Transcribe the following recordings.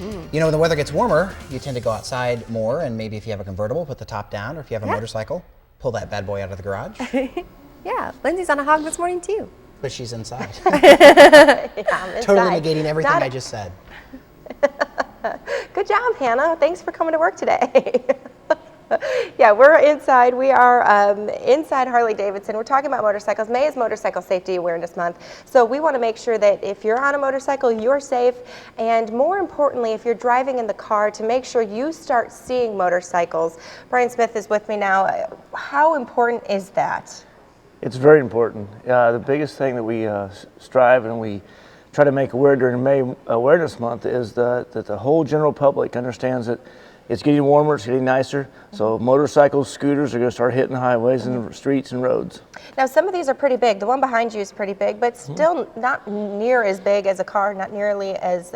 You know, when the weather gets warmer, you tend to go outside more, and maybe if you have a convertible, put the top down, or if you have a motorcycle, pull that bad boy out of the garage. Yeah, Lindsay's on a hog this morning too. But she's inside. Yeah, I'm inside. Totally negating everything I just said. Good job, Hannah. Thanks for coming to work today. Yeah, we're inside. We are inside Harley-Davidson. We're talking about motorcycles. May is Motorcycle Safety Awareness Month. So we want to make sure that if you're on a motorcycle, you're safe. And more importantly, if you're driving in the car, to make sure you start seeing motorcycles. Brian Smith is with me now. How important is that? It's very important. The biggest thing that we strive and we try to make aware during May Awareness Month is that the whole general public understands that it's getting warmer, it's getting nicer, so motorcycles, scooters are going to start hitting the highways and streets and roads. Now, some of these are pretty big. The one behind you is pretty big, but still not near as big as a car, not nearly as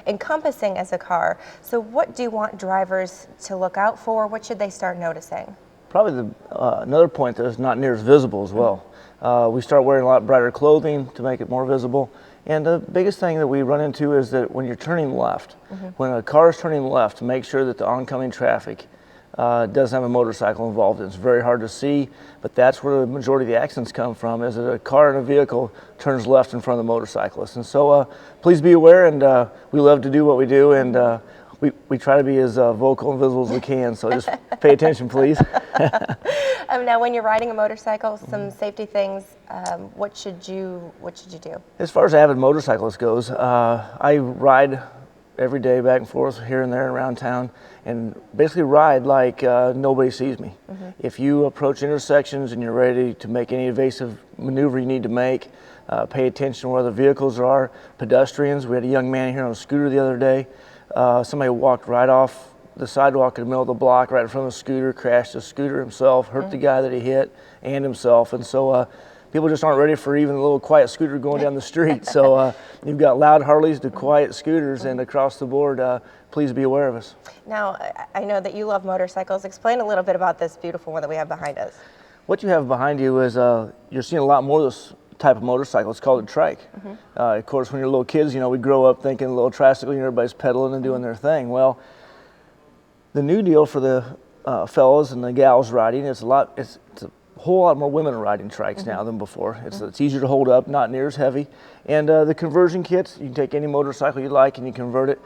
encompassing as a car. So what do you want drivers to look out for? What should they start noticing? Probably another point that is not near as visible as well. We start wearing a lot brighter clothing to make it more visible. And the biggest thing that we run into is that when you're turning left, when a car is turning left, make sure that the oncoming traffic doesn't have a motorcycle involved. It's very hard to see, but that's where the majority of the accidents come from, is that a car and a vehicle turns left in front of the motorcyclist. And so please be aware, and we love to do what we do, and we try to be as vocal and visible as we can, so just pay attention, please. Now, when you're riding a motorcycle, some safety things, what should you do? As far as avid motorcyclist goes, I ride every day back and forth here and there around town, and basically ride like nobody sees me. If you approach intersections and you're ready to make any evasive maneuver you need to make, pay attention to where the vehicles are, pedestrians. We had a young man here on a scooter the other day. Somebody walked right off the sidewalk in the middle of the block, right in front of the scooter, crashed the scooter himself, hurt the guy that he hit and himself. And so people just aren't ready for even a little quiet scooter going down the street. So you've got loud Harleys to quiet scooters, and across the board, please be aware of us. Now, I know that you love motorcycles. Explain a little bit about this beautiful one that we have behind us. What you have behind you is you're seeing a lot more of this type of motorcycle. It's called a trike. Of course, when you're little kids, you know, we grow up thinking a little tricycle, everybody's pedaling and doing their thing. Well, the new deal for the fellas and the gals riding, it's a whole lot more women are riding trikes now than before. It's easier to hold up, not near as heavy. And the conversion kits, you can take any motorcycle you like and you convert it.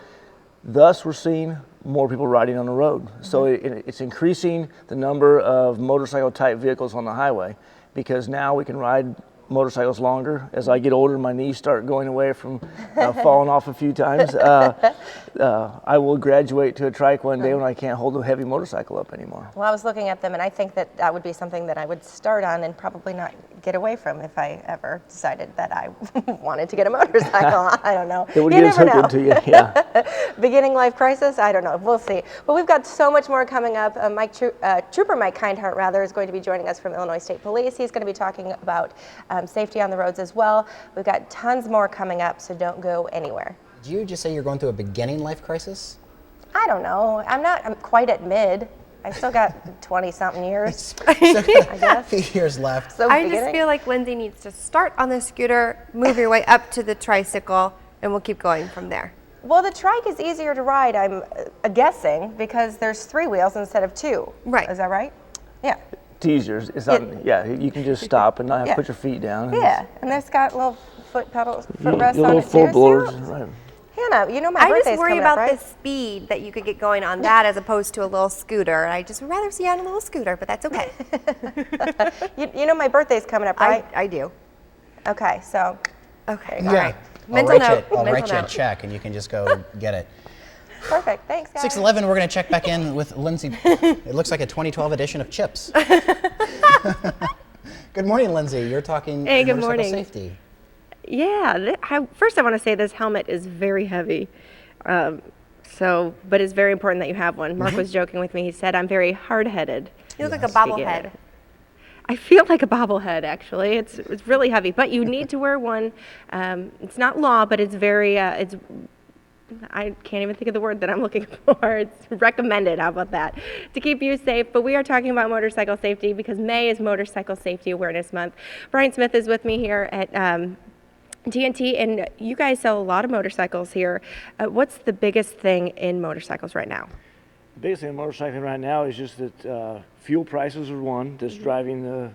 Thus, we're seeing more people riding on the road. So it's increasing the number of motorcycle type vehicles on the highway, because now we can ride motorcycles longer. As I get older, my knees start going away from falling off a few times. I will graduate to a trike one day when I can't hold a heavy motorcycle up anymore. Well, I was looking at them, and I think that would be something that I would start on and probably not get away from if I ever decided that I wanted to get a motorcycle. I don't know. It would get hooked into you, yeah. Beginning life crisis? I don't know. We'll see. But we've got so much more coming up. Trooper Mike Kindhart, rather, is going to be joining us from Illinois State Police. He's going to be talking about safety on the roads as well. We've got tons more coming up, so don't go anywhere. Did you just say you're going through a beginning life crisis? I don't know. I'm quite at mid. I still got 20-something years, I guess. a few years left. So I just feel like Lindsay needs to start on the scooter, move your way up to the tricycle, and we'll keep going from there. Well, the trike is easier to ride, I'm guessing, because there's 3 wheels instead of 2. Right. Is that right? Yeah. It's easier. It's not, you can just stop and not have to put your feet down. Yeah, and it's got little foot rests on little it full too. blowers. Right. Hannah, you know my I birthday's just worry coming about up, right? the speed that you could get going on that as opposed to a little scooter. And I just would rather see you on a little scooter, but that's okay. You know my birthday's coming up, right? I do. Okay, so. Okay. Yeah. All right. I'll write you a check and you can just go get it. Perfect, thanks guys. 6:11, we're going to check back in with Lindsay. It looks like a 2012 edition of Chips. Good morning, Lindsay. You're talking good motorcycle morning. safety. Yeah, first I want to say this helmet is very heavy. But it's very important that you have one. Mark was joking with me. He said, I'm very hard-headed. You look like a bobblehead. I feel like a bobblehead, actually. It's really heavy, but you need to wear one. It's not law, but it's very, I can't even think of the word that I'm looking for. It's recommended, how about that, to keep you safe. But we are talking about motorcycle safety because May is Motorcycle Safety Awareness Month. Brian Smith is with me here at TNT, and you guys sell a lot of motorcycles here. What's the biggest thing in motorcycles right now? Basically, in motorcycling right now is just that fuel prices are one that's driving the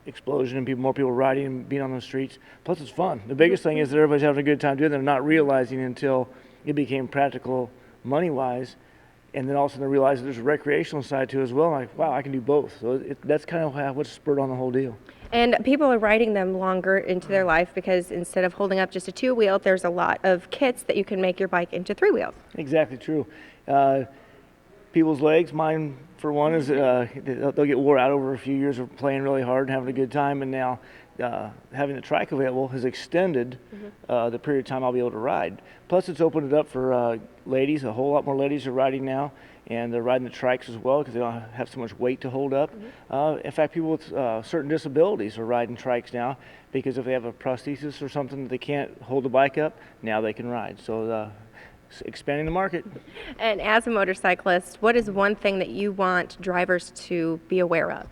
explosion and more people riding and being on the streets. Plus, it's fun. The biggest thing is that everybody's having a good time doing it. They're not realizing until it became practical money-wise, and then all of a sudden they realize that there's a recreational side to it as well. Like, wow, I can do both. So that's kind of what's spurred on the whole deal. And people are riding them longer into their life because instead of holding up just a 2-wheel, there's a lot of kits that you can make your bike into 3 wheels. Exactly true. People's legs, mine for one, is they'll get wore out over a few years of playing really hard and having a good time, and now having the trike available has extended the period of time I'll be able to ride. Plus, it's opened it up for ladies. A whole lot more ladies are riding now, and they're riding the trikes as well because they don't have so much weight to hold up. In fact, people with certain disabilities are riding trikes now because if they have a prosthesis or something that they can't hold the bike up, now they can ride. So expanding the market. And as a motorcyclist, what is one thing that you want drivers to be aware of?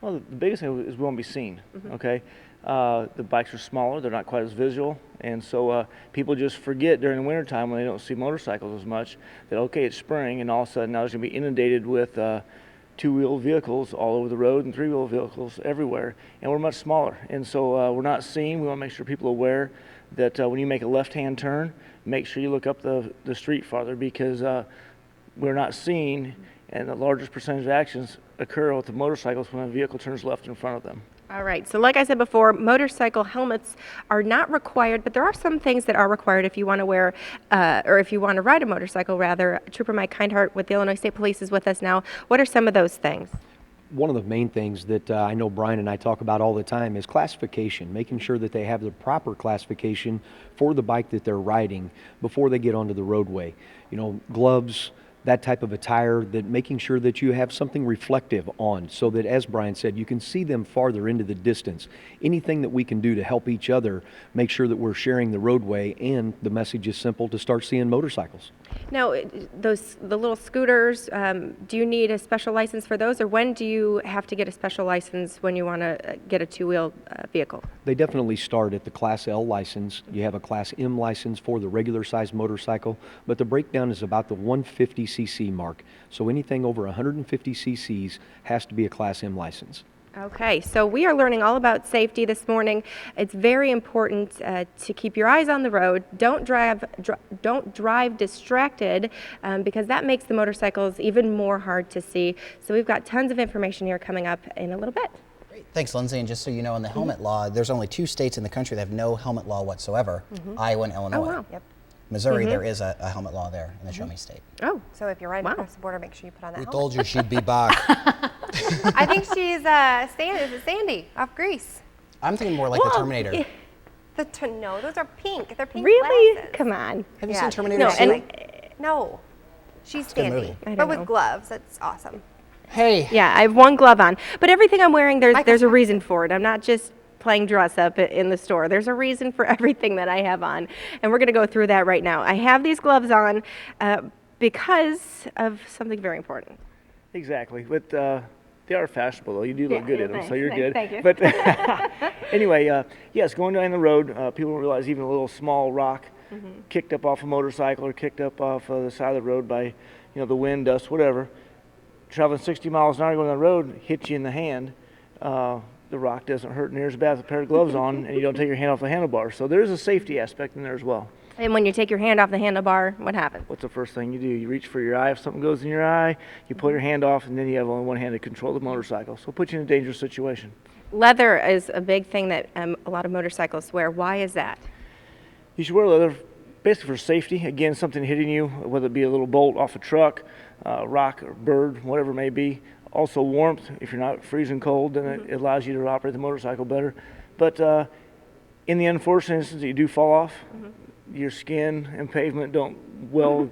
Well, the biggest thing is we want to be seen, okay? The bikes are smaller, they're not quite as visual, and so people just forget during the wintertime when they don't see motorcycles as much that, okay, it's spring, and all of a sudden now there's going to be inundated with 2-wheel vehicles all over the road and 3-wheel vehicles everywhere, and we're much smaller. And so we're not seen. We want to make sure people are aware that when you make a left-hand turn, make sure you look up the street farther because we're not seen, and the largest percentage of accidents occur with the motorcycles when a vehicle turns left in front of them. All right, so like I said before, motorcycle helmets are not required, but there are some things that are required if you want to wear, or if you want to ride a motorcycle rather. Trooper Mike Kindhart with the Illinois State Police is with us now. What are some of those things? One of the main things that I know Brian and I talk about all the time is classification, making sure that they have the proper classification for the bike that they're riding before they get onto the roadway. You know, gloves, that type of attire, that making sure that you have something reflective on so that, as Brian said, you can see them farther into the distance. Anything that we can do to help each other make sure that we're sharing the roadway, and the message is simple, to start seeing motorcycles. Now, the little scooters, do you need a special license for those, or when do you have to get a special license when you want to get a 2-wheel vehicle? They definitely start at the Class L license. You have a Class M license for the regular size motorcycle, but the breakdown is about the 150cc mark. So anything over 150 cc's has to be a Class M license. Okay, so we are learning all about safety this morning. It's very important to keep your eyes on the road. Don't drive distracted because that makes the motorcycles even more hard to see. So we've got tons of information here coming up in a little bit. Great. Thanks, Lindsay. And just so you know, in the helmet law, there's only 2 states in the country that have no helmet law whatsoever, Iowa and Illinois. Oh, wow. Yep. Missouri, there is a helmet law there in the Show Me State. Oh, So if you're riding across the border, make sure you put on that We helmet. told you she'd be back. I think she's Sandy off Grease. I'm thinking more like the Terminator. No, those are pink. They're pink really? glasses. Come on. Have you Yeah. seen Terminator No, 2? and No, she's a good Sandy, movie. I don't but know. with gloves. That's awesome. Hey, yeah, I have one glove on, but everything I'm wearing, there's a Jackson. reason for it. I'm not just playing dress up in the store. There's a reason for everything that I have on, and we're going to go through that right now. I have these gloves on because of something very important. Exactly, but they are fashionable though. You do look Yeah, good yeah, in them, so thanks, you're good. thank you. But anyway, yes, going down the road, people don't realize even a little small rock kicked up off a motorcycle or kicked up off the side of the road by, the wind, dust, whatever. Traveling 60 miles an hour going down the road, hits you in the hand. The rock doesn't hurt near as bad with a pair of gloves on, and you don't take your hand off the handlebar. So there is a safety aspect in there as well. And when you take your hand off the handlebar, what happens? What's the first thing you do? You reach for your eye. If something goes in your eye, you pull your hand off, and then you have only one hand to control the motorcycle. So it puts you in a dangerous situation. Leather is a big thing that a lot of motorcyclists wear. Why is that? You should wear leather basically for safety. Again, something hitting you, whether it be a little bolt off a truck, rock or bird, whatever it may be. Also warmth. If you're not freezing cold, then it allows you to operate the motorcycle better. But in the unfortunate instance that you do fall off, your skin and pavement don't go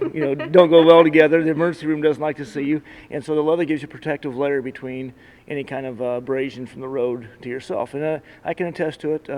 well together. The emergency room doesn't like to see you, and so the leather gives you a protective layer between any kind of abrasion from the road to yourself. And I can attest to it.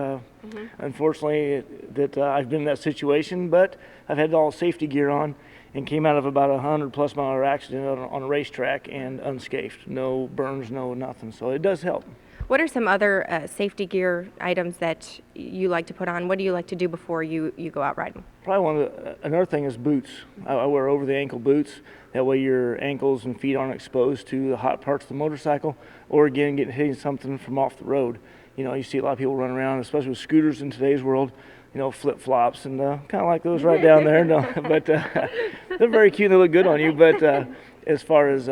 Unfortunately, that I've been in that situation, but I've had all safety gear on and came out of about a 100+ mile accident on a racetrack and unscathed. No burns, no nothing. So it does help. What are some other safety gear items that you like to put on? What do you like to do before you go out riding? Probably another thing is boots. I wear over the ankle boots. That way your ankles and feet aren't exposed to the hot parts of the motorcycle, or again, hitting something from off the road. You know, you see a lot of people run around, especially with scooters in today's world, you know, flip-flops and kind of like those right down there. No, but they're very cute and they look good on you. But as far as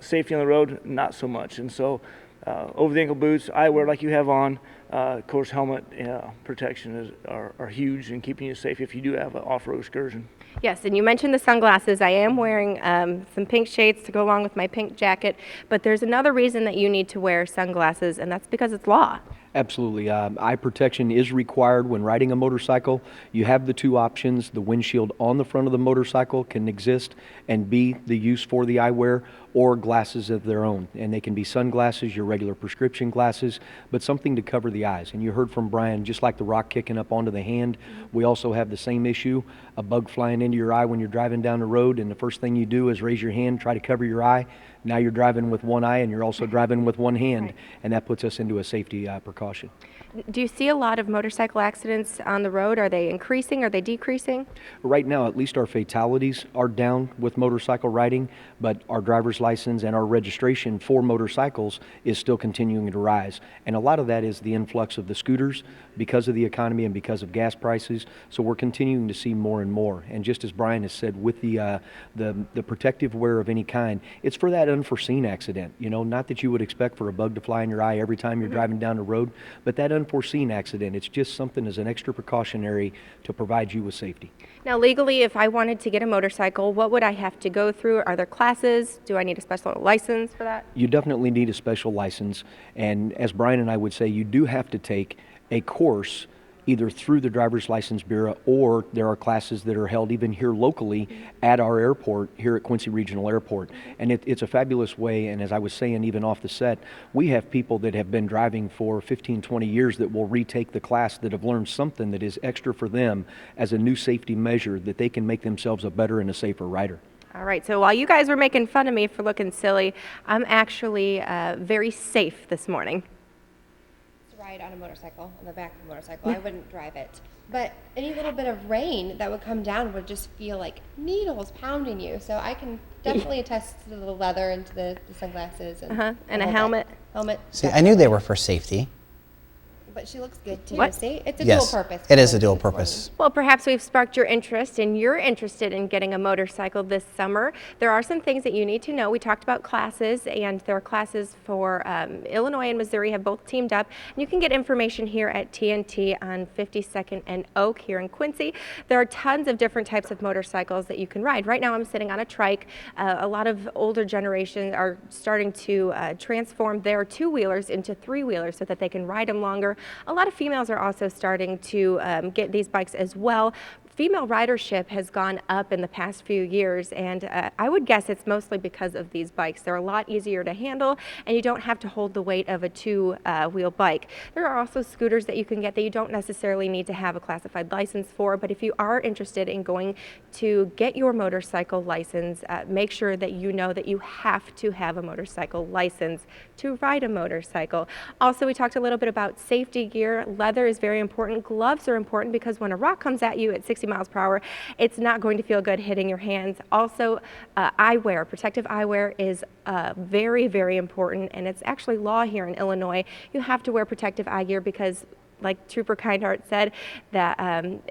safety on the road, not so much. And so over the ankle boots, eyewear like you have on, of course, helmet protection are huge in keeping you safe if you do have an off-road excursion. Yes, and you mentioned the sunglasses. I am wearing some pink shades to go along with my pink jacket, but there's another reason that you need to wear sunglasses, and that's because it's law. Absolutely. Eye protection is required when riding a motorcycle. You have the two options. The windshield on the front of the motorcycle can exist and be the use for the eyewear, or glasses of their own. And they can be sunglasses, your regular prescription glasses, but something to cover the eyes. And you heard from Brian, just like the rock kicking up onto the hand, we also have the same issue, a bug flying into your eye when you're driving down the road, and the first thing you do is raise your hand, try to cover your eye. Now you're driving with one eye and you're also driving with one hand, and that puts us into a safety precaution. Do you see a lot of motorcycle accidents on the road? Are they increasing? Are they decreasing? Right now, at least our fatalities are down with motorcycle riding, but our driver's license and our registration for motorcycles is still continuing to rise. And a lot of that is the influx of the scooters because of the economy and because of gas prices. So we're continuing to see more and more. And just as Brian has said, with the protective wear of any kind, it's for that unforeseen accident. You know, not that you would expect for a bug to fly in your eye every time you're driving down the road, but that unforeseen accident, it's just something as an extra precautionary to provide you with safety. Now, legally, if I wanted to get a motorcycle, what would I have to go through? Are there classes? Do I need a special license for that? You definitely need a special license, and as Brian and I would say, you do have to take a course either through the Driver's License Bureau, or there are classes that are held even here locally at our airport, here at Quincy Regional Airport. And it's a fabulous way, and as I was saying even off the set, we have people that have been driving for 15, 20 years that will retake the class, that have learned something that is extra for them as a new safety measure, that they can make themselves a better and a safer rider. All right, so while you guys were making fun of me for looking silly, I'm actually very safe this morning. Ride on a motorcycle, on the back of a motorcycle. I wouldn't drive it. But any little bit of rain that would come down would just feel like needles pounding you. So I can definitely attest to the leather and to the sunglasses. And a helmet. Helmet. See, I knew they were for safety. But she looks good too. What? See, it's a Yes, dual purpose. it is a dual purpose. Well, perhaps we've sparked your interest and you're interested in getting a motorcycle this summer. There are some things that you need to know. We talked about classes, and there are classes for Illinois and Missouri have both teamed up. And you can get information here at TNT on 52nd and Oak here in Quincy. There are tons of different types of motorcycles that you can ride. Right now I'm sitting on a trike. A lot of older generations are starting to transform their two-wheelers into three-wheelers so that they can ride them longer. A lot of females are also starting to get these bikes as well. Female ridership has gone up in the past few years, and I would guess it's mostly because of these bikes. They're a lot easier to handle, and you don't have to hold the weight of a two-wheel bike. There are also scooters that you can get that you don't necessarily need to have a classified license for, but if you are interested in going to get your motorcycle license, make sure that you know that you have to have a motorcycle license to ride a motorcycle. Also, we talked a little bit about safety gear. Leather is very important. Gloves are important because when a rock comes at you at 60 miles per hour, it's not going to feel good hitting your hands. Also, eyewear, protective eyewear is very, very important, and it's actually law here in Illinois. You have to wear protective eye gear because, like Trooper Kindheart said, that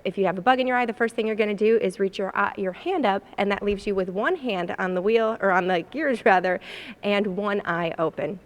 if you have a bug in your eye, the first thing you're going to do is reach your hand up, and that leaves you with one hand on the wheel, or on the gears rather, and one eye open.